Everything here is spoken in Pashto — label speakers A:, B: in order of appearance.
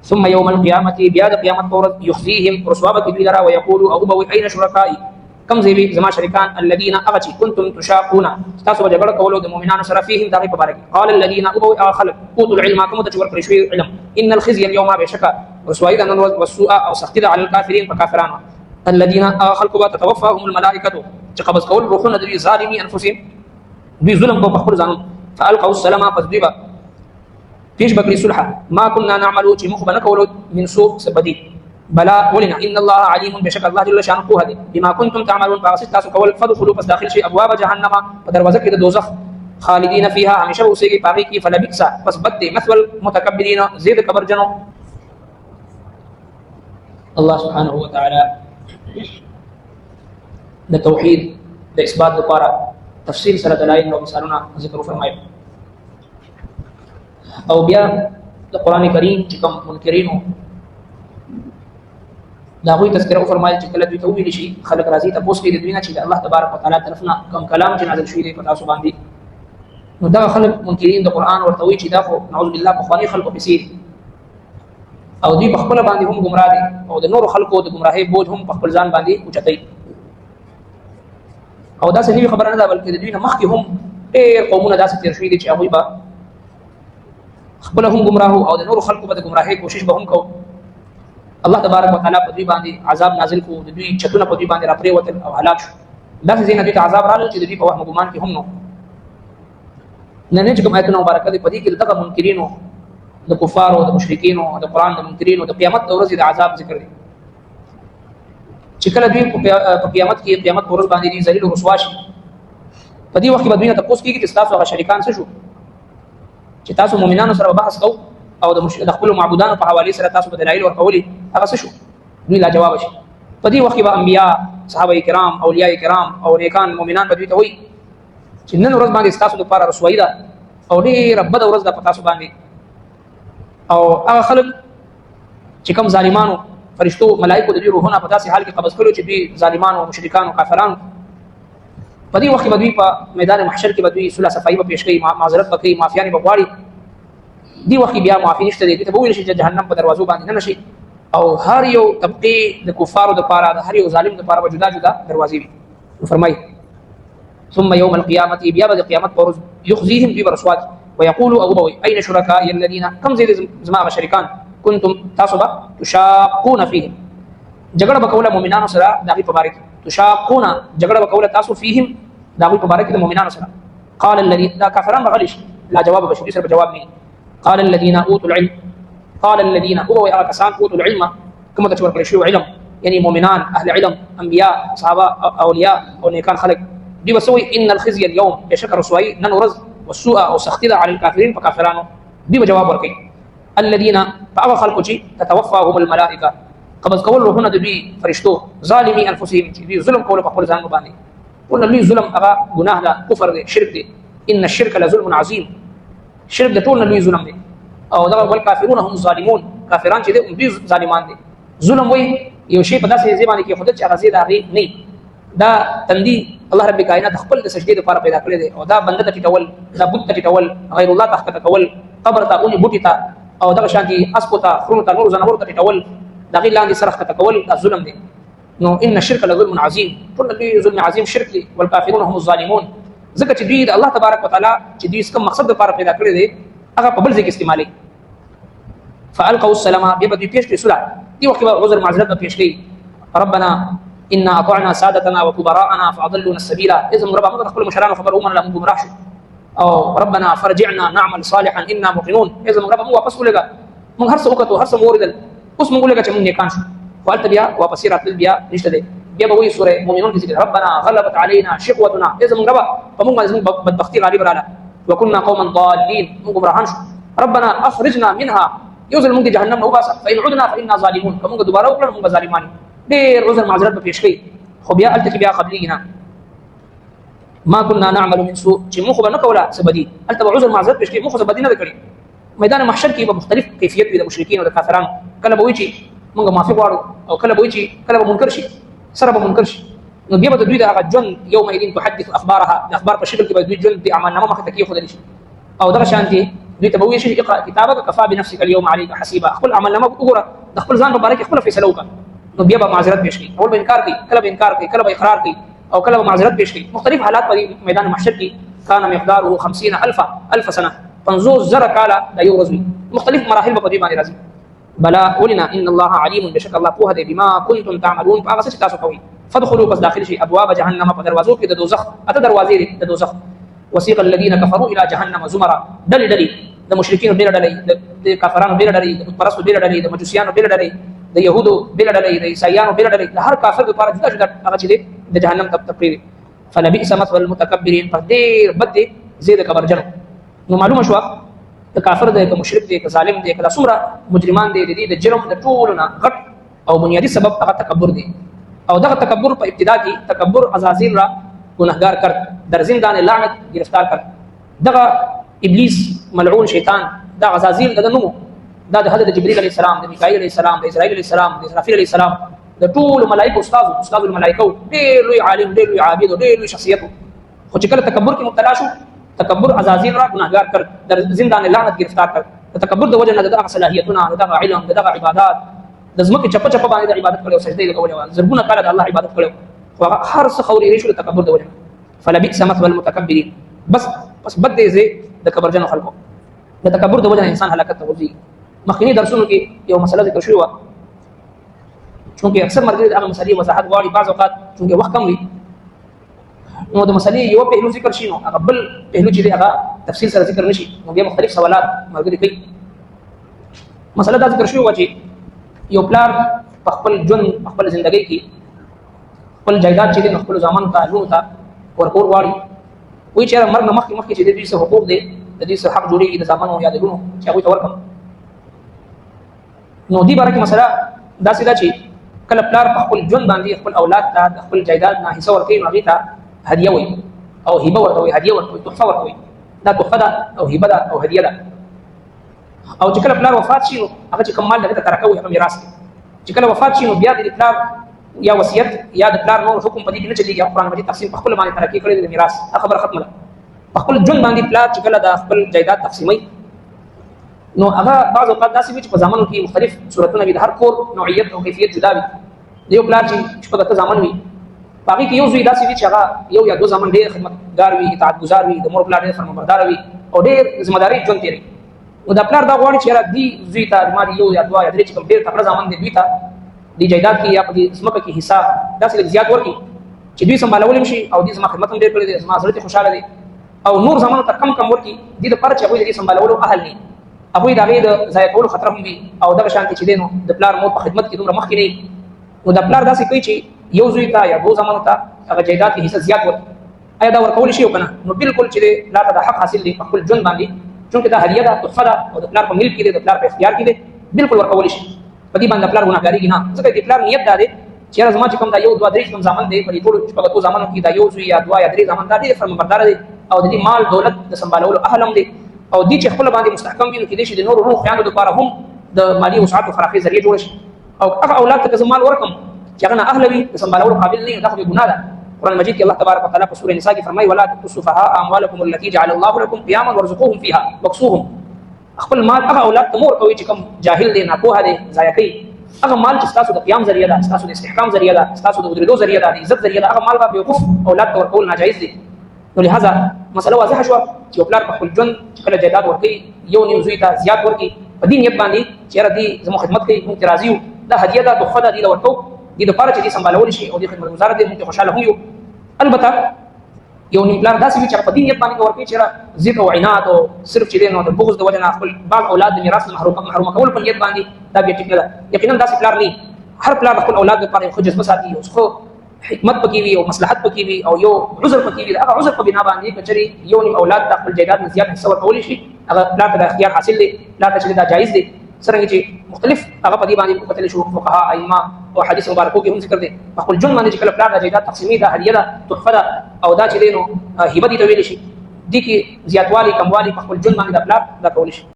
A: ثم يوم القيامة بياد قيامة طورت يخزيهم رسوابة بلرا ويقول أبو أين شركائي كم زي زما شركان الذين أغتي كنتم تشاقون استاسوا جبر قولوا المؤمنان سر فيهم داغي ببارك قال الذين أبو خلق قوتوا العلم كم تشور فرشوي علم إن الخزي اليوم بشكا رسوائد والسوء أو سختد على الكافرين فكافران الذين خلقوا تتوفاهم الملائكة تقبض قول روحنا ذي ظالمي أنفسهم بظلم بخبر زانون فألقوا السلام فذبا فيش بكري سلحة ما كنا نعمل شيء مخبنا كولود من سوء سبدي بلا ولنا إن الله عليم بشكل الله جل شانه هذه بما كنتم تعملون فاسد تاسو كول فدخلوا بس داخل شيء أبواب جهنم فدروازة كده دوزخ خالدين فيها همیشه وسيقي باقي فلا بئس بس بدي مثل المتكبرين زيد كبر جنو الله سبحانه وتعالى التوحيد لإثبات لپاره تفصيل سره دلائل او مثالونه ذکر فرمایي او بیا د قران کریم چې کوم منکرینو دا غوي تذکره فرمایي چې کله دوی ته ویل شي خلق راضي ته پوښتنه د دوی نه چې الله تبارک وتعالى طرفنا کوم کلام چې نازل شوی دی په تاسو باندې نو دا خلق منکرین د قران ورته وی چې دا خو نعوذ بالله په خواني خلقو بسیر او دوی په خپل باندې هم گمراه دي او د نور خلقو د گمراهۍ بوج هم په خپل ځان باندې اوچتای او دا څه خبره نه ده بلکې د دوی نه مخکې هم ډېر قومونه داسې تیر شوي دي چې هغوی به خپل هم گمراه او د نورو خلقو به د گمراهۍ کوشش به هم کوو الله تبارک وتعالی په دوی باندې عذاب نازل کړو د دوی چتونه په دوی باندې راپرېوتل او هلاک شو داسې ځای نه دوی ته عذاب راغلل چې د دوی په وهم ګمان کې هم نو نن چې کوم آیتونه مبارکه دي په دې کې دغه منکرینو د کفارو د مشرکینو د قرآن د منکرینو د قیامت د ورځې د عذاب ذکر دی چې کله دوی په قیامت کې قیامت پر ورځ باندې دي ذلیل او رسوا شي په دې وخت کې به دوی نه تپوس کېږي چې تاسو هغه شریکان څه شو چې تاسو مؤمنانو سره بحث کوو او د خپل معبودانو په حواله سره تاسو په دلایل ورکولي هغه څه شو دوی لا جواب شي په دې وخت کې به انبیا صحابه کرام اولیاء کرام او نیکان مؤمنان به دوی ته وایي چې نن ورځ باندې تاسو لپاره رسوایی ده او ډېره بده ورځ ده په تاسو باندې او هغه خلک چې کوم ظالمانو فرشتو ملائکو د دې روحونه په داسې حال کې قبض کړو چې دوی ظالمانو مشرکانو کافرانو په دې وخت کې به دوی په میدان محشر کې به دوی صلح صفایي به پیش کوي معذرت به کوي معافیانې به غواړي دې وخت کې بیا معافي نشته دی ته به وویل شي چې جهنم په دروازو باندې نه شي او هر یو طبقې د کفارو دپاره د هر یو ظالم دپاره به جدا جدا دروازې وي فرمایي ثم يوم القيامة بیا به د قیامت په ورځ یخزیهم دوی به رسوا کړي ويقول أبو بوي أين شركائي الذين كم زي زما شركان كنتم تاسبا تشاقون فيهم جګړه بکوله مؤمنانو سره داغي مبارک تشاقون جګړه بکوله تاسو فيهم داغي مبارک د مؤمنانو سره قال الذين لا كفران بغلش لا جواب بشري سره جواب نه قال الذين اوتوا العلم قال الذين هو كسان اوتوا العلم كما تشور کړی شو علم يعني مؤمنان اهل علم انبياء صحابه اولياء او نیکان خلق دي وسوي ان الخزي اليوم بشكر رسوي ننرز والسوء او سختي على الكافرين فكافرانو دي جواب ورکي الذين فاو خلقوا تتوفاهم الملائكه قبض کول روحونه د دوی فرشتو ظالمي انفسهم دي ظلم کول په خپل ځان باندې قلنا لي ظلم هغه ګناه ده کفر دی شرک دی ان الشرك لظلم عظيم شرک د ټول لوی ظلم دی او دا والکافرون هم ظالمون کافران چې دي ظالمان دي ظلم وي یو شی په داسې ځای باندې کې خدای چې هغه زیاده غي نه دا تندي الله رب کائنات خپل د سجدي لپاره پیدا کړی دی او دا بنده ته ټول دا بت ته ټول غیر الله تخت کول قبر ته اونې بوټي ته او دا شانتي اسقطا خرون ته نور زنور ته ټول دا غیر لاندې سره خت کول ظلم دی نو ان الشرك لظلم عظيم كل اللي ظلم عظيم شرك دی والکافرون هم الظالمون ځکه چې دوی د الله تبارک وتعالى چې دوی کوم مقصد لپاره پیدا کړی دی هغه په بل ځای کې استعمالي فالقوا السلام بیا دوی پیش کړي صلح دی وخت به عذر معذرت پیش کړي ربنا إنا أطعنا سادتنا وكبراءنا فأضلونا السبيل إذا ربنا ما تدخل مشران فخبروا من لهم جمراش أو ربنا فرجعنا نعمل صالحا إنا موقنون إذا ربنا مو واپس ولګه من هرڅ وکړو هرڅ موردل اوس موږ ولګه چې موږ نیکان شو فالت بیا واپس راتل بیا نشته دی بیا به وی سوره مؤمنون کې ذکر ربنا غلبت علينا شقوتنا إذا ربنا فموږ بدبختي غالب رااله وكنا قوما ضالين موږ برهان شو ربنا أخرجنا منها يوزل موږ جهنم نو باسه فإن عدنا فإنا ظالمون کومه دوباره وکړو موږ ظالمان ډېر عذر معذرت به پیش کړي خو بیا الته بیا قبلينا ما كنا نعمل من سوء چې موږ به نه کوله سبدي الته به عذر معذرت پیش کړي موږ سبدي نه کړی میدان محشر کې به مختلف کیفیت وي د مشرکین او د کافرانو کله به وي چې موږ معافي غواړو او کله به وي چې کله به منکر شي سره به منکر شي نو بیا به دوی د هغه ژوند یومئذ تحدث اخبارها د اخبار په شکل کې به دوی ژوند د اعمالنامه مخې ته کېښودلی شي او دغه شانتې دوی ته به وایي چې اقرأ کتابک کفا بنفسک اليوم علیک حسیبا، خپل عملنامه وګوره، د خپل ځان په باره کې خپله فیصله وکړه. نو بیا به معذرت پیش کړي، اول به انکار کوي، کله به انکار کوي، کله به اقرار کوي او کله به معذرت پیش کړي. مختلف حالات په میدان محشر کې کان مقداره 50,000 سنه، 50,000 کاله د یو ورځ وي. مختلف مراحل به په دې باندې راځي. بلا ولنا ان الله علیم، بشک الله پوهه دی بما کنتم تعملون، په هغه څه چې تاسو کوئ. فادخلوا پس داخل شي ابواب جهنم، په دروازو کې د دوزخ، اته دروازې دي د دوزخ. وسيق الذين كفروا الى جهنم زمرا، ډلې ډلې د مشرکین ډېر ډلې، د کافرانو ډېر ډلې، د بتپرستو ډېر ډلې، د مجوسیانو ډېر ډلې، د يهودو ډېر ډلې، د عیسایانو ډېر ډلې، د هر کافر لپاره جدا جدا هغه چې د جهنم تفریق. فلبئس مثوى المتکبرین، پر ډېر بد دی زید کبرجن. نو معلومه شو د کافر دی، د مشرک دی، د ظالم دی، کله څومره مجرمان دی، د دې د جرم د ټولو نه غټ او بنیادی سبب هغه تکبر دی. او دغه تکبر په ابتدا کې تکبر عزازیل را گناهگار کرد، در زندان لعنت گرفتار کرد. دغه ابلیس ملعون شیطان، دا عزازیل د نومو، دا د حضرت جبرئیل علیه السلام، د میکائیل علیه السلام، د اسرائیل علیه السلام، د اسرافیل علیه السلام، د ټول ملائکه استاد الملائکه، ډېر لوی عالم، ډېر لوی عابد، ډېر لوی شخصیت. خو چې کله تکبر کې مبتلا شو، تکبر عزازیل را گناهگار کرد، در زندان لعنت گرفتار کرد. د تکبر د وجه نه دغه صلاحیتونه، دغه علم، دغه عبادت، د ځمکې چپه چپه باندې د عبادت کړو، سجده یې کولې، زرګونه کاله د الله عبادت کړو، خو هر څه خوري شو د تکبر د وجه. فلبئس مثوى المتکبرین، بس بد دی زه د کبرجن خلکو، د تکبر د وجه انسان هلاکت ته ورځي. مخکینی درسونو کې یو مسله ذکر شوې وه، چونکې اکثر مرګري د هغه مسلې وضاحت غواړي، بعض اوقات چونکې وخت کم وي نو د مسلې یو پهلو ذکر شي، نو هغه بل پهلو چې دی هغه تفصیل سره ذکر نشي، نو بیا مختلف سوالات مرګري کوي. مسله دا ذکر شوې وه چې یو پلار په خپل ژوند، په خپل زندګۍ کې خپل جایداد چې دی نو خپلو زامنو ته، لوڼو ته ورکول غواړي. وایي چې مرګ نه مخکې چې د دوی څه حقوق دی، د دوی څه حق جوړېږي د زامنو یا د لوڼو چې هغوی ته ورکړم. نو دې باره کې مسله داسې ده چې کله پلار په خپل ژوند باندې خپل اولاد ته د خپل جایداد نه حصه ورکوي، نو هغې ته هدیه وایي او هبه ورته وایي، هدیه ورته وایي، تحفه ورته وایي. دا تحفه ده او هبه ده او هدیه ده. او چې کله پلار وفات شي نو هغه چې کوم مال هغې ته ترکه وایي، هغه میراث دی. چې کله وفات شي نو بیا د پلار یا وصیت یا د پلار نور حکم په دې کې نه چلېږي، قرآن مجید تقسیم په خپل باندې ترقي کړی دی د میراث، دا خبره ختمه ده. په خپل ژوند باندې پلار چې کله د خپل جایداد تقسیموي نو هغه بعض اوقات داسې وي چې په زامنو کې مختلف صورتونه وي، د هر کور نوعیت او کیفیت جدا وي. د یو پلار چې شپږ اته زامن وي، په هغې کې یو زوی داسې وي چې هغه یو یا دو زامن ډېر خدمتګار وي، اطاعتګزار وي، د مور پلار ډېر فرمانبرداره وي او ډېر ذمهدارۍ ژوند تېروي. نو دا پلار دا غواړي چې یاره دې زوی ته زما د یو یا دوه یا درې چې کوم ډېر تکړه زامن دي دوی ته دې جایداد کې یا په دې ځمکه کې حصه داسې لږ زیات ورکړي چې دوی سمبالولی هم شي او دې زما خدمت هم ډېر کړی دی، زما زړه ترې خوشحاله دی. او نور زامنو ته کم ورکړي دې دپاره چې هغوی د دې سمبالولو اهل نه، هغوی د هغې د ضایع کولو خطر هم وي. او دغه شانتې چې دی نو د پلار مور په خدمت کې دومره مخکې نه وي، نو د پلار داسې کوي چې یو زوی ته یا دو زامنو ته هغه جایداد کې حصه زیات ورکړي. آیا دا ورکولی شي او که نه؟ نو بالکل چې دی پلار ته دا حق حاصل دی په خپل ژوند باندې، چونکې دا هدیه ده، تحفه ده او د پلار په ملک کې دی، د پلار په اختیار کې دی، بالکل ورکولی شي. په دې باندې پلار ګناهګارېږي نه، ځکه د پلار نیت دا دی چې یاره زما چې کوم دا یو دوه درې کوم زامن دی، په دې ټولو شپږ اتو زامنو کې دا یو زوی یا دوه یا درې زامن دا ډېر فرمانبرداره دی او د دې مال دولت د سمبالولو اهل هم دی، او دې چې خپله باندې مستحکم وي نو کېدای شي د نورو روح خویانو دپاره هم د مالي وسعت او فراخۍ ذریعه جوړه شي. او هغه اولاد ته که زه مال ورکړم چې هغه نه اهله وي، د سمبالولو قابل نه وي، دا خو بې ګناه ده. قرآن مجید کې الله تبارک وتعالی په سورة نساء کې فرمایي ولا تؤتوا السفهاء اموالکم التي جعل الله لكم قیاما وارزقوهم فيها واکسوهم. خپل مال هغه اولاد ته مور کوي چې کوم جاهل دی، ناپوهه دی، ضایع کوي. هغه مال چې ستاسو د قیام ذریعه ده، ستاسو د استحکام ذریعه ده، ستاسو د ودرېدو ذریعه ده، د عزت ذریعه ده، هغه مال به بېوقوف اولاد ته ورکول ناجایز دي. نو لهذا مسله واضحه شوه چې یو پلار په خپل ژوند چې کله جایداد ورکوي یو نیم زوی ته زیات ورکړي په دې نیت باندې چې یاره دې زموږ خدمت کوي، موږ ترې راضي یو، دا هدیه ده، تحفه ده، دې له ورکوو، دې دپاره چې دې سمبالولی شي او دې خدمتګزاره دی، موږ ترې خوشحاله هم یو. البته یو نیم پلار داسې وي چې په دې نیت باندې ورکوي چې یاره ضد او عناد او صرف چې دی نو د بغض د وجه نه خپل بعض اولاد د میراث نه محرومه کول په نیت باندې، دا بیا ټیک نه ده. یقینا داسې پلار نه، هر پلار د خپل اولاد لپاره یو ښه جذبه ساتي، یو ښه حکمت پکې وي او مصلحت پکې وي او یو عذر پکې وي. هغه عذر په بنا باندې که چېرې یو نیم اولاد د خپل جایداد نه زیات حصه ورکولی شي، هغه پلار ته د اختیار حاصل دی، پلار ته چې دا جایز دی. څرنګه چې مختلف هغه په دې باندې وکتلی شو فقها ائمه او حدیث مبارکو کې هم ذکر دی. په خپل ژوند باندې چې کله پلار د جایداد تقسیمي دا هدیه ده، تحفه ده او دا چې دی نو هبه دې ته ویلی شي، دې کې زیاتوالی کموالی په خپل ژوند باندې د پلار دا کولی شي.